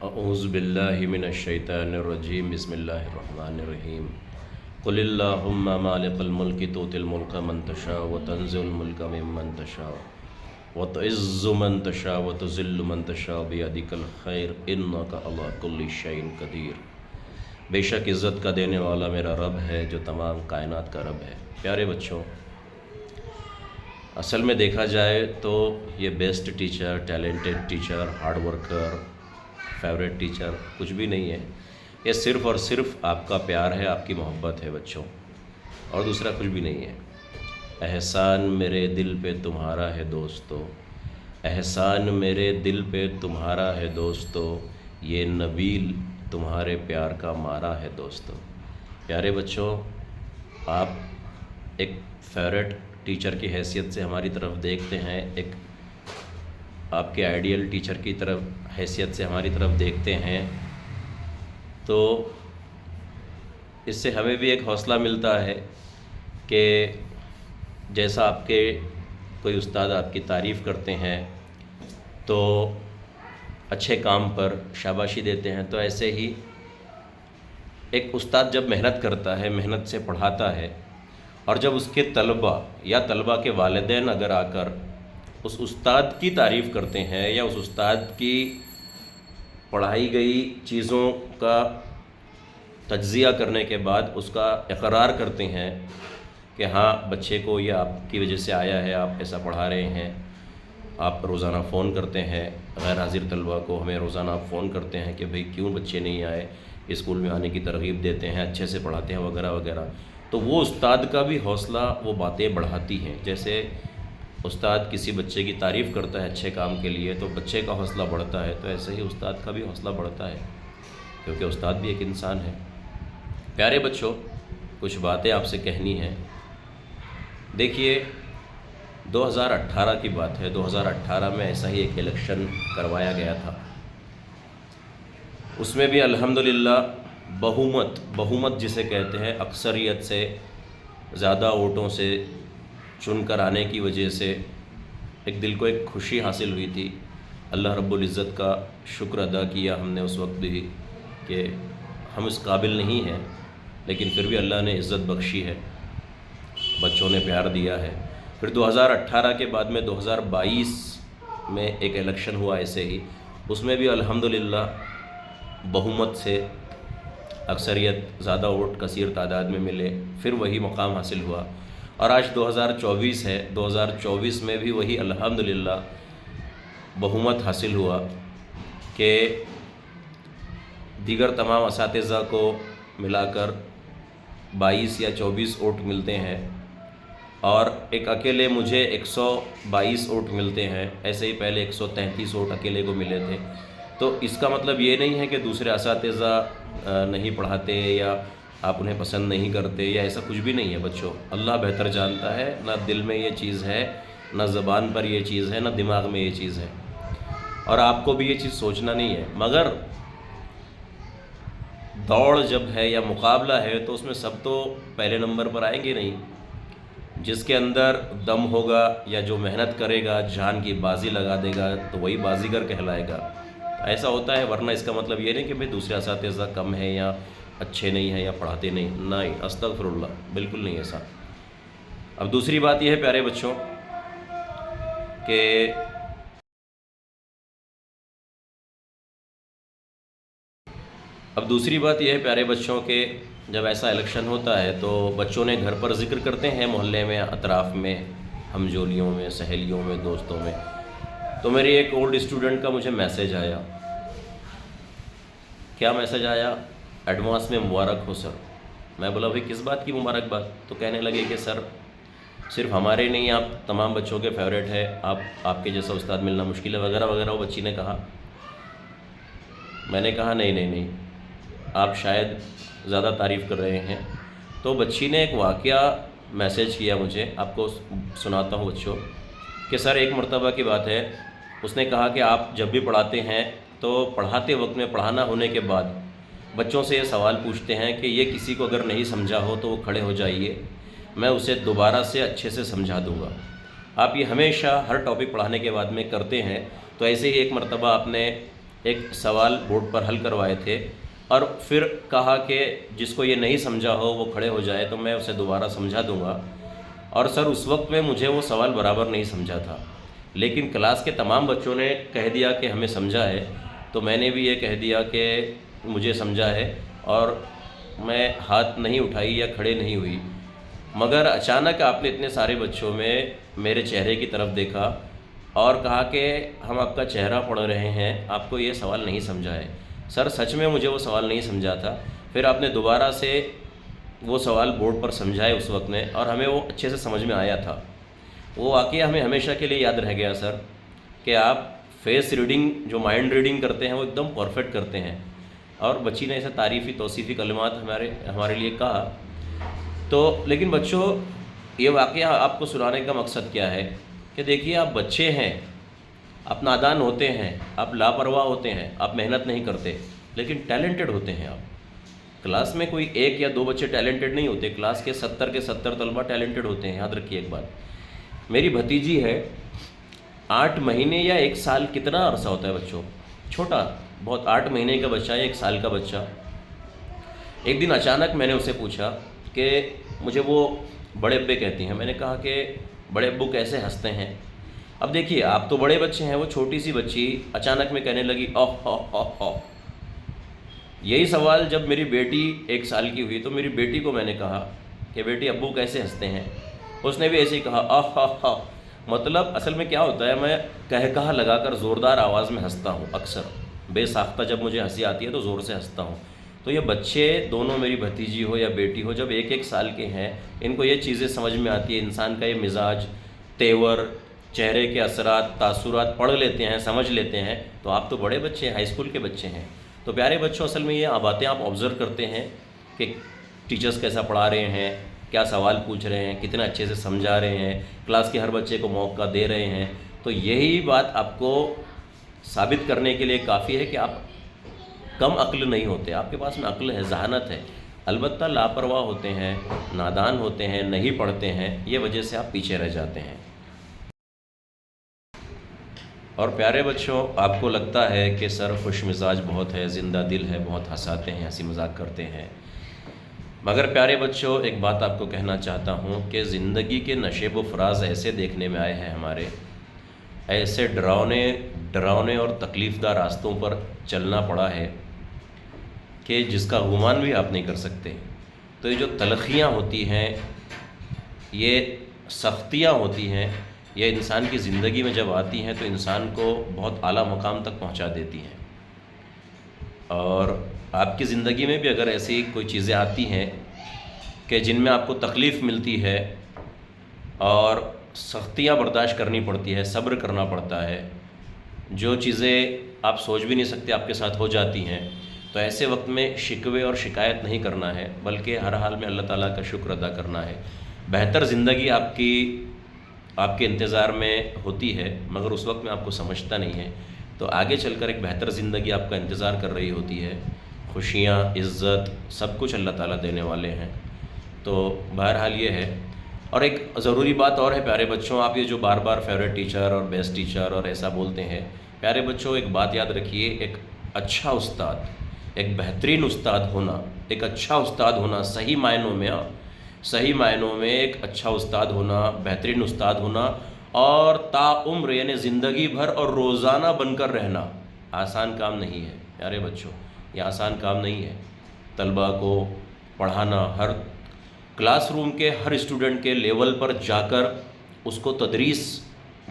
اعوذ باللہ من الشیطان الرجیم بسم اللہ الرحمن الرحیم قل اللہم مالک الملک تؤتی الملک من تشاء وتنزع الملک ممن تشاء وتعز من تشاء وتذل من تشاء بیدک الخیر انک علی کل شیء قدیر۔ بے شک عزت کا دینے والا میرا رب ہے جو تمام کائنات کا رب ہے۔ پیارے بچوں، اصل میں دیکھا جائے تو یہ best teacher, talented teacher, hard worker, favourite teacher کچھ بھی نہیں ہے۔ یہ صرف اور صرف آپ کا پیار ہے، آپ کی محبت ہے بچوں، اور دوسرا کچھ بھی نہیں ہے۔ احسان میرے دل پہ تمہارا ہے دوستو، احسان میرے دل پہ تمہارا ہے دوستو، یہ نبیل تمہارے پیار کا مارا ہے دوستو۔ پیارے بچوں، آپ ایک فیوریٹ ٹیچر کی حیثیت سے ہماری طرف دیکھتے ہیں، ایک آپ کے آئیڈیل ٹیچر کی طرف حیثیت سے ہماری طرف دیکھتے ہیں، تو اس سے ہمیں بھی ایک حوصلہ ملتا ہے کہ جیسا آپ کے کوئی استاد آپ کی تعریف کرتے ہیں تو اچھے کام پر شاباشی دیتے ہیں، تو ایسے ہی ایک استاد جب محنت کرتا ہے، محنت سے پڑھاتا ہے، اور جب اس کے طلبہ یا طلبہ کے والدین اگر آ کر اس استاد کی تعریف کرتے ہیں یا اس استاد کی پڑھائی گئی چیزوں کا تجزیہ کرنے کے بعد اس کا اقرار کرتے ہیں کہ ہاں بچے کو یہ آپ کی وجہ سے آیا ہے، آپ ایسا پڑھا رہے ہیں، آپ روزانہ فون کرتے ہیں غیر حاضر طلبہ کو، ہمیں روزانہ آپ فون کرتے ہیں کہ بھئی کیوں بچے نہیں آئے، اسکول میں آنے کی ترغیب دیتے ہیں، اچھے سے پڑھاتے ہیں وغیرہ وغیرہ، تو وہ استاد کا بھی حوصلہ وہ باتیں بڑھاتی ہیں۔ جیسے استاد کسی بچے کی تعریف کرتا ہے اچھے کام کے لیے تو بچے کا حوصلہ بڑھتا ہے، تو ایسے ہی استاد کا بھی حوصلہ بڑھتا ہے، کیونکہ استاد بھی ایک انسان ہے۔ پیارے بچوں، کچھ باتیں آپ سے کہنی ہیں۔ دیکھیے، 2018 کی بات ہے، 2018 میں ایسا ہی ایک الیکشن کروایا گیا تھا، اس میں بھی الحمدللہ بہومت جسے کہتے ہیں، اکثریت سے زیادہ ووٹوں سے چن کر آنے کی وجہ سے ایک دل کو ایک خوشی حاصل ہوئی تھی۔ اللہ رب العزت کا شکر ادا کیا ہم نے اس وقت بھی کہ ہم اس قابل نہیں ہیں، لیکن پھر بھی اللہ نے عزت بخشی ہے، بچوں نے پیار دیا ہے۔ پھر 2018 کے بعد میں 2022 میں ایک الیکشن ہوا ایسے ہی، اس میں بھی الحمدللہ بہومت سے اکثریت، زیادہ ووٹ کثیر تعداد میں ملے، پھر وہی مقام حاصل ہوا، اور آج 2024 ہے، 2024 میں بھی وہی الحمدللہ بہومت حاصل ہوا کہ دیگر تمام اساتذہ کو ملا کر 22 یا 24 ووٹ ملتے ہیں، اور ایک اکیلے مجھے 122 ووٹ ملتے ہیں۔ ایسے ہی پہلے 133 ووٹ اکیلے کو ملے تھے۔ تو اس کا مطلب یہ نہیں ہے کہ دوسرے اساتذہ نہیں پڑھاتے یا آپ انہیں پسند نہیں کرتے یا ایسا کچھ بھی نہیں ہے بچوں۔ اللہ بہتر جانتا ہے، نہ دل میں یہ چیز ہے، نہ زبان پر یہ چیز ہے، نہ دماغ میں یہ چیز ہے، اور آپ کو بھی یہ چیز سوچنا نہیں ہے۔ مگر دوڑ جب ہے یا مقابلہ ہے تو اس میں سب تو پہلے نمبر پر آئیں گے نہیں۔ جس کے اندر دم ہوگا یا جو محنت کرے گا، جان کی بازی لگا دے گا، تو وہی بازیگر کہلائے گا۔ ایسا ہوتا ہے، ورنہ اس کا مطلب یہ نہیں کہ بھئی دوسرے اساتذہ کم ہیں یا اچھے نہیں ہیں یا پڑھاتے نہیں، استغفر اللہ، بالکل نہیں ایسا۔ اب دوسری بات یہ ہے پیارے بچوں کہ کہ جب ایسا الیکشن ہوتا ہے تو بچوں نے گھر پر ذکر کرتے ہیں، محلے میں، اطراف میں، ہم جولیوں میں، سہیلیوں میں، دوستوں میں۔ تو میری ایک اولڈ اسٹوڈنٹ کا مجھے میسیج آیا۔ کیا میسیج آیا؟ ایڈوانس میں مبارک ہو سر۔ میں بولا بھائی کس بات کی مبارکباد؟ تو کہنے لگے کہ سر صرف ہمارے نہیں، آپ تمام بچوں کے فیوریٹ ہے، آپ کے جیسا استاد ملنا مشکل ہے وغیرہ وغیرہ، وہ بچی نے کہا۔ میں نے کہا نہیں، آپ شاید زیادہ تعریف کر رہے ہیں۔ تو بچی نے ایک واقعہ میسیج کیا مجھے، آپ کو سناتا ہوں بچوں، کہ سر ایک مرتبہ کی بات ہے، اس نے کہا کہ آپ جب بھی پڑھاتے ہیں تو پڑھاتے وقت میں پڑھانا ہونے کے بعد بچوں سے یہ سوال پوچھتے ہیں کہ یہ کسی کو اگر نہیں سمجھا ہو تو وہ کھڑے ہو جائیے، میں اسے دوبارہ سے اچھے سے سمجھا دوں گا۔ آپ یہ ہمیشہ ہر ٹاپک پڑھانے کے بعد میں کرتے ہیں، تو ایسے ہی ایک مرتبہ آپ نے ایک سوال بورڈ پر حل کروائے تھے اور پھر کہا کہ جس کو یہ نہیں سمجھا ہو وہ کھڑے ہو جائے تو میں اسے دوبارہ سمجھا دوں گا. اور سر اس وقت میں مجھے وہ سوال برابر نہیں سمجھا تھا، لیکن کلاس کے تمام بچوں نے کہہ دیا کہ ہمیں سمجھا ہے، تو میں نے بھی یہ کہہ دیا کہ مجھے سمجھا ہے، اور میں ہاتھ نہیں اٹھائی یا کھڑے نہیں ہوئی. مگر اچانک آپ نے اتنے سارے بچوں میں میرے چہرے کی طرف دیکھا اور کہا کہ ہم آپ کا چہرہ پڑھ رہے ہیں، آپ کو یہ سوال نہیں سمجھا ہے. سر سچ میں مجھے وہ سوال نہیں سمجھا تھا. پھر آپ نے دوبارہ سے وہ سوال بورڈ پر سمجھائے اس وقت میں، اور ہمیں وہ اچھے سے سمجھ میں آیا تھا. وہ واقعہ ہمیں ہمیشہ کے لیے یاد رہ گیا سر، کہ آپ فیس ریڈنگ جو مائنڈ ریڈنگ کرتے ہیں وہ ایک دم پرفیکٹ کرتے ہیں. اور بچی نے ایسے تعریفی توصیفی کلمات ہمارے لیے کہا. تو لیکن بچوں، یہ واقعہ آپ کو سنانے کا مقصد کیا ہے کہ دیکھیے آپ بچے ہیں، آپ نادان ہوتے ہیں، آپ لاپرواہ ہوتے ہیں، آپ محنت نہیں کرتے، لیکن ٹیلنٹڈ ہوتے ہیں آپ. کلاس میں کوئی ایک یا دو بچے ٹیلنٹڈ نہیں ہوتے، کلاس کے 70 کے 70 طلبہ ٹیلنٹڈ ہوتے ہیں. یاد رکھیے ایک بات. میری بھتیجی ہے، 8 مہینے یا 1 سال، کتنا عرصہ ہوتا ہے بچوں؟ چھوٹا بہت. 8 مہینے کا بچہ یا 1 سال کا بچہ. ایک دن اچانک میں نے اسے پوچھا کہ مجھے وہ بڑے ابے کہتی ہیں. میں نے کہا کہ بڑے ابو کیسے ہنستے ہیں؟ اب دیکھیے آپ تو بڑے بچے ہیں، وہ چھوٹی سی بچی اچانک میں کہنے لگی اوہ اوہ اوہ اوہ. یہی سوال جب میری بیٹی 1 سال کی ہوئی تو میری بیٹی کو میں نے کہا کہ بیٹی ابو کیسے ہنستے ہیں؟ اس نے بھی ایسے ہی کہا اوہ اوہ اوہ. مطلب اصل میں کیا ہوتا ہے، میں کہا لگا کر زوردار آواز میں ہنستا ہوں. اکثر بے ساختہ جب مجھے ہنسی آتی ہے تو زور سے ہنستا ہوں. تو یہ بچے دونوں، میری بھتیجی ہو یا بیٹی ہو، جب 1 سال کے ہیں، ان کو یہ چیزیں سمجھ میں آتی ہے. انسان کا یہ مزاج، تیور، چہرے کے اثرات، تاثرات پڑھ لیتے ہیں، سمجھ لیتے ہیں. تو آپ تو بڑے بچے ہیں، ہائی اسکول کے بچے ہیں. تو پیارے بچوں، اصل میں یہ باتیں آپ آبزرو کرتے ہیں کہ ٹیچرز کیسا پڑھا رہے ہیں، کیا سوال پوچھ رہے ہیں، کتنا اچھے سے سمجھا رہے ہیں، کلاس کے ہر بچے کو موقع دے رہے ہیں. تو یہی بات آپ کو ثابت کرنے کے لیے کافی ہے کہ آپ کم عقل نہیں ہوتے، آپ کے پاس میں عقل ہے، ذہانت ہے. البتہ لاپرواہ ہوتے ہیں، نادان ہوتے ہیں، نہیں پڑھتے ہیں، یہ وجہ سے آپ پیچھے رہ جاتے ہیں. اور پیارے بچوں، آپ کو لگتا ہے کہ سر خوش مزاج بہت ہے، زندہ دل ہے، بہت ہنساتے ہیں، ہنسی مذاق کرتے ہیں. مگر پیارے بچوں، ایک بات آپ کو کہنا چاہتا ہوں کہ زندگی کے نشیب و فراز ایسے دیکھنے میں آئے ہیں ہمارے، ایسے ڈراؤنے اور تکلیف دہ راستوں پر چلنا پڑا ہے کہ جس کا گمان بھی آپ نہیں کر سکتے. تو یہ جو تلخیاں ہوتی ہیں، یہ سختیاں ہوتی ہیں، یہ انسان کی زندگی میں جب آتی ہیں تو انسان کو بہت اعلیٰ مقام تک پہنچا دیتی ہیں. اور آپ کی زندگی میں بھی اگر ایسی کوئی چیزیں آتی ہیں کہ جن میں آپ کو تکلیف ملتی ہے اور سختیاں برداشت کرنی پڑتی ہے، صبر کرنا پڑتا ہے، جو چیزیں آپ سوچ بھی نہیں سکتے آپ کے ساتھ ہو جاتی ہیں، تو ایسے وقت میں شکوے اور شکایت نہیں کرنا ہے، بلکہ ہر حال میں اللہ تعالیٰ کا شکر ادا کرنا ہے. بہتر زندگی آپ کے انتظار میں ہوتی ہے، مگر اس وقت میں آپ کو سمجھتا نہیں ہے. تو آگے چل کر ایک بہتر زندگی آپ کا انتظار کر رہی ہوتی ہے. خوشیاں، عزت، سب کچھ اللہ تعالیٰ دینے والے ہیں. تو بہرحال یہ ہے. اور ایک ضروری بات اور ہے پیارے بچوں، آپ یہ جو بار بار فیوریٹ ٹیچر اور بیسٹ ٹیچر اور ایسا بولتے ہیں، پیارے بچوں ایک بات یاد رکھیے، ایک اچھا استاد، ایک بہترین استاد ہونا، ایک اچھا استاد ہونا، صحیح معنوں میں ایک اچھا استاد ہونا، بہترین استاد ہونا، اور تا عمر یعنی زندگی بھر اور روزانہ بن کر رہنا آسان کام نہیں ہے. پیارے بچوں، یہ آسان کام نہیں ہے. طلباء کو پڑھانا، ہر کلاس روم کے ہر اسٹوڈنٹ کے لیول پر جا کر اس کو تدریس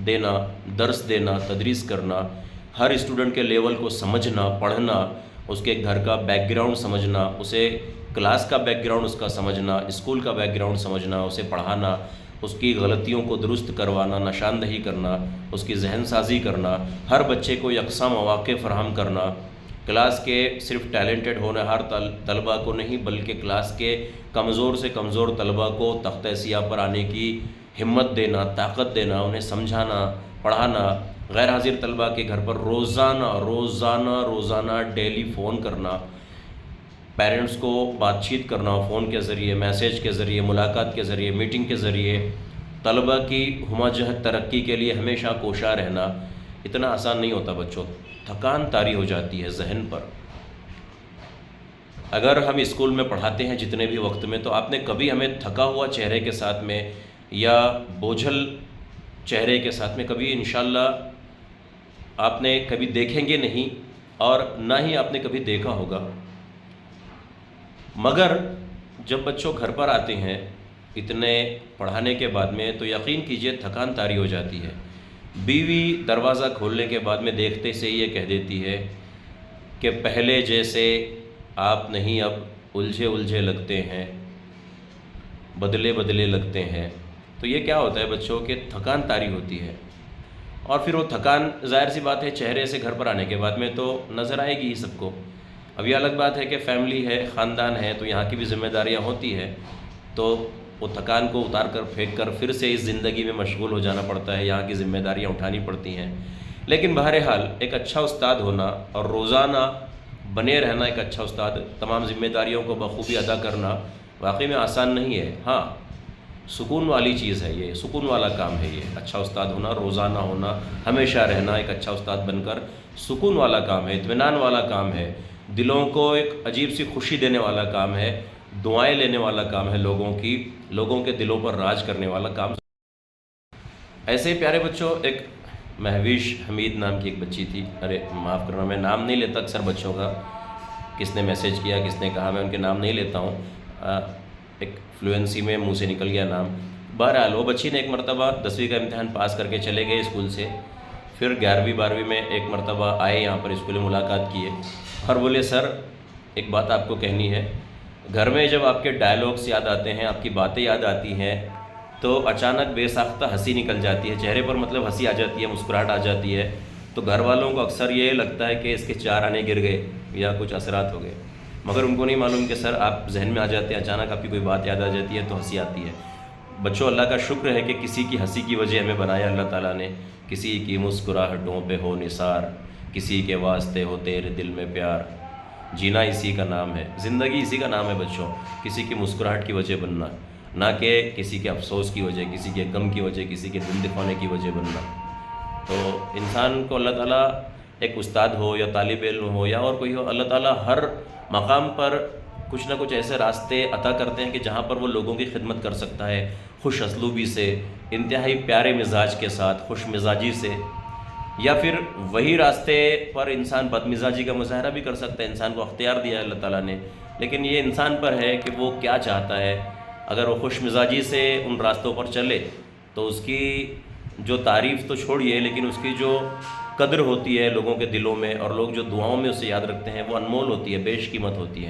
دینا، درس دینا، تدریس کرنا، ہر اسٹوڈنٹ کے لیول کو سمجھنا، پڑھنا، اس کے گھر کا بیک گراؤنڈ سمجھنا، اسے کلاس کا بیک گراؤنڈ اس کا سمجھنا، اسکول کا بیک گراؤنڈ سمجھنا، اسے پڑھانا، اس کی غلطیوں کو درست کروانا، نشاندہی کرنا، اس کی ذہن سازی کرنا، ہر بچے کو یکساں مواقع فراہم کرنا، کلاس کے صرف ٹیلنٹڈ ہونہار طلباء کو نہیں بلکہ کلاس کے کمزور سے کمزور طلباء کو تختہ سیاہ پر آنے کی ہمت دینا، طاقت دینا، انہیں سمجھانا، پڑھانا. غیر حاضر طلباء کے گھر پر روزانہ ڈیلی فون کرنا، پیرنٹس کو بات چیت کرنا، فون کے ذریعے، میسیج کے ذریعے، ملاقات کے ذریعے، میٹنگ کے ذریعے، طلباء کی ہمہ جہت ترقی کے لیے ہمیشہ کوشاں رہنا. اتنا آسان نہیں ہوتا بچوں، تھکان طاری ہو جاتی ہے ذہن پر۔ اگر ہم اسکول میں پڑھاتے ہیں جتنے بھی وقت میں، تو آپ نے کبھی ہمیں تھکا ہوا چہرے کے ساتھ میں یا بوجھل چہرے کے ساتھ میں کبھی انشاءاللہ آپ نے کبھی دیکھیں گے نہیں، اور نہ ہی آپ نے کبھی دیکھا ہوگا۔ مگر جب بچوں گھر پر آتے ہیں اتنے پڑھانے کے بعد میں، تو یقین کیجئے تھکان طاری ہو جاتی ہے۔ بیوی دروازہ کھولنے کے بعد میں دیکھتے سے یہ کہہ دیتی ہے کہ پہلے جیسے آپ نہیں، اب الجھے الجھے لگتے ہیں، بدلے بدلے لگتے ہیں۔ تو یہ کیا ہوتا ہے بچوں کہ تھکان طاری ہوتی ہے، اور پھر وہ تھکان ظاہر سی بات ہے چہرے سے گھر پر آنے کے بعد میں تو نظر آئے گی ہی سب کو۔ اب یہ الگ بات ہے کہ فیملی ہے، خاندان ہے، تو یہاں کی بھی ذمہ داریاں ہوتی ہے، تو وہ تھکان کو اتار کر پھینک کر پھر سے اس زندگی میں مشغول ہو جانا پڑتا ہے، یہاں کی ذمہ داریاں اٹھانی پڑتی ہیں۔ لیکن بہرحال ایک اچھا استاد ہونا اور روزانہ بنے رہنا ایک اچھا استاد، تمام ذمہ داریوں کو بخوبی ادا کرنا واقعی میں آسان نہیں ہے۔ ہاں، سکون والی چیز ہے، یہ سکون والا کام ہے، یہ اچھا استاد ہونا، روزانہ ہونا، ہمیشہ رہنا ایک اچھا استاد بن کر، سکون والا کام ہے، اطمینان والا کام ہے، دلوں کو ایک عجیب سی خوشی دینے والا کام ہے، دعائیں لینے والا کام ہے لوگوں کی، لوگوں کے دلوں پر راج کرنے والا کام۔ ایسے ہی پیارے بچوں، ایک مہویش حمید نام کی ایک بچی تھی، ارے معاف کرنا میں نام نہیں لیتا اکثر بچوں کا، کس نے میسیج کیا کس نے کہا، میں ان کے نام نہیں لیتا ہوں، ایک فلوئنسی میں منہ سے نکل گیا نام۔ بہرحال وہ بچی نے ایک مرتبہ 10ویں کا امتحان پاس کر کے چلے گئے اسکول سے، پھر 11ویں 12ویں میں ایک مرتبہ آئے یہاں پر اسکول میں، ملاقات کیے اور بولے سر ایک بات آپ کو کہنی ہے، گھر میں جب آپ کے ڈائلاگس یاد آتے ہیں، آپ کی باتیں یاد آتی ہیں، تو اچانک بے ساختہ ہنسی نکل جاتی ہے چہرے پر، مطلب ہنسی آ جاتی ہے، مسکراہٹ آ جاتی ہے، تو گھر والوں کو اکثر یہ لگتا ہے کہ اس کے 4 آنے گر گئے یا کچھ اثرات ہو گئے، مگر ان کو نہیں معلوم کہ سر آپ ذہن میں آ جاتے ہیں، اچانک آپ کی کوئی بات یاد آ جاتی ہے تو ہنسی آتی ہے۔ بچوں، اللہ کا شکر ہے کہ کسی کی ہنسی کی وجہ ہمیں بنایا اللہ تعالیٰ نے، کسی کی مسکراہٹوں پہ ہو نثار، کسی کے واسطے ہو تیرے دل میں پیار، جینا اسی کا نام ہے، زندگی اسی کا نام ہے بچوں، کسی کی مسکراہٹ کی وجہ بننا، نہ کہ کسی کے افسوس کی وجہ، کسی کے غم کی وجہ، کسی کے دل دکھانے کی وجہ بننا۔ تو انسان کو اللہ تعالیٰ ایک استاد ہو یا طالب علم ہو یا اور کوئی ہو، اللہ تعالیٰ ہر مقام پر کچھ نہ کچھ ایسے راستے عطا کرتے ہیں کہ جہاں پر وہ لوگوں کی خدمت کر سکتا ہے، خوش اسلوبی سے، انتہائی پیارے مزاج کے ساتھ، خوش مزاجی سے، یا پھر وہی راستے پر انسان بد مزاجی کا مظاہرہ بھی کر سکتا ہے، انسان کو اختیار دیا ہے اللہ تعالیٰ نے، لیکن یہ انسان پر ہے کہ وہ کیا چاہتا ہے۔ اگر وہ خوش مزاجی سے ان راستوں پر چلے تو اس کی جو تعریف تو چھوڑیے، لیکن اس کی جو قدر ہوتی ہے لوگوں کے دلوں میں، اور لوگ جو دعاؤں میں اسے یاد رکھتے ہیں، وہ انمول ہوتی ہے، بیش قیمت ہوتی ہے۔